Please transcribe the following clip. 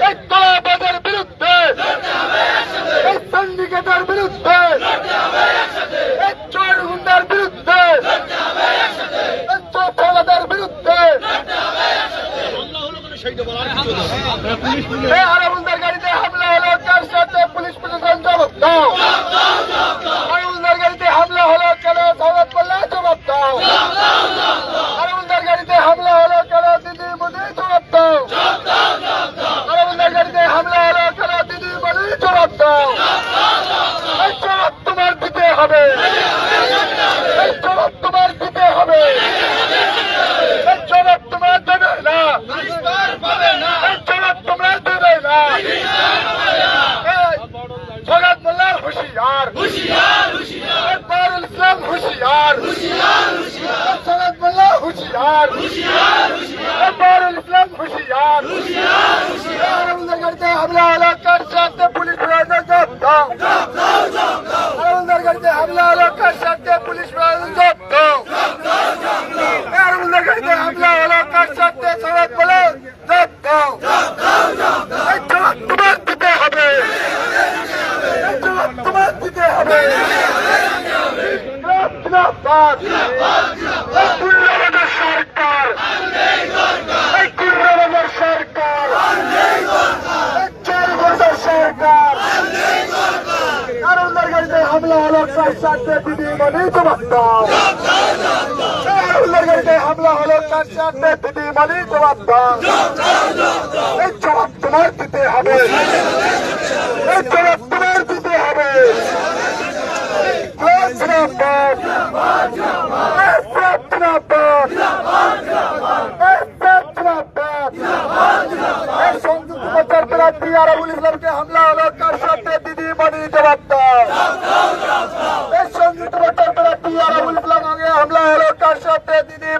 এই তোলাবাজের বিরুদ্ধে, এই সিন্ডিকেটের বিরুদ্ধে, এই চোর গুন্ডার বিরুদ্ধে, এই চোরদের বিরুদ্ধে, এই আরাবুলদার গাড়িতে হামলা হলো, কার সাথে পুলিশ প্রশাসন জবাব দাও। আরাবুলদার গাড়িতে হামলা হলো, কেন সওগাত মোল্লা জবাব দাও। আরাবুলদার গাড়িতে হামলা হলো, কেন দিদি মোদি জবাব দাও। আরাবুলদার গাড়িতে হামলা হলো, কেন দিদি মোদি জবাব দাও। এই জবাব তোমার দিতে হবে, এই জবাব তোমার দিতে হবে, এই জবাব তোমার দেবে না, এই জবাব তোমরা দেবে না। সওগাত মোল্লার হুঁশিয়ার, বারুল ইসলাম হুঁশিয়ার, সওগাত মোল্লা হুঁশিয়ার, বারুল ইসলাম হুঁশিয়ার। আরাবুলদার গাড়িতে হামলা হলো, কার সাথে পুলিশ প্রশাসন জবাব দাও। আরাবুলদার গাড়িতে হামলা হলো, কার সাথে পুলিশ প্রশাসন জবাব দাও। আরাবুলদার গাড়িতে হামলা হলো, কার সাথে সওগাত মোল্লা জবাব দাও। এই জবাব তোমার দিতে হবে, এই জবাব তোমার দিতে হবে। জিন্দাবাদ, এই গুন্ডাবাদের সরকার, এই গুন্ডাবাদের সরকার, এই চোরবাজার সরকার। আরাবুলদার গাড়িতে হামলা হলো, কার সাথে দিদি মোদি জবাব দাও। আরাবুলদার গাড়িতে হামলা হলো, কার সাথে দিদি মোদি জবাব দাও। এই জবাব তোমার দিতে হবে, এই জবাব তোমার দিতে হবে। জিন্দাবাদ, জিন্দাবাদ, জিন্দাবাদ। এই সংযুক্ত মোর্চার প্রার্থী আরাবুল ইসলামকে হামলা হলো, কার সাথে দিদি মোদি জবাব দাও। এই সংযুক্ত মোর্চার প্রার্থী আরাবুল ইসলামকে হামলা হলো, কার সাথে দিদি